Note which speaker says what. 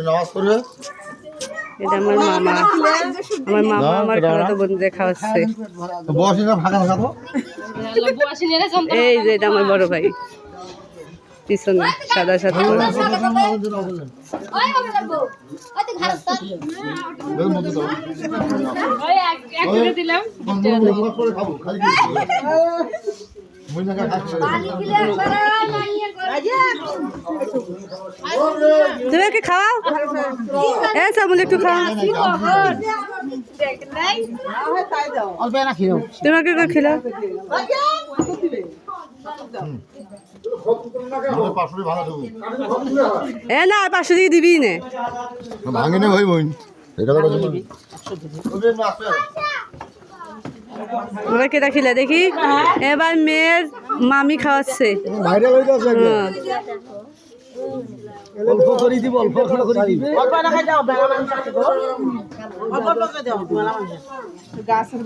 Speaker 1: নামাজ পড়বে।
Speaker 2: এটা আমার মামা আমার খালাতো বোনদের খাওয়াচ্ছে। এই যে এটা আমার বড় ভাই পিছনে সাদা সাদা তুমি কি খাওয়াও বলে একটু খাওয়া তোমাকে খেলো না 500 দিয়ে দিবি না
Speaker 1: ভাঙে না ভাই বোন
Speaker 2: কেটা খিলা দেখি এবার মেয়ের মামি খাওয়াচ্ছে
Speaker 1: ভাইরাল হয়ে যাচ্ছে অল্প করে দিব অল্প করে দিবে অল্প না খাই দাও বেলা মানুষ আছে গো অল্প করে দাও বেলা মানুষ গাছের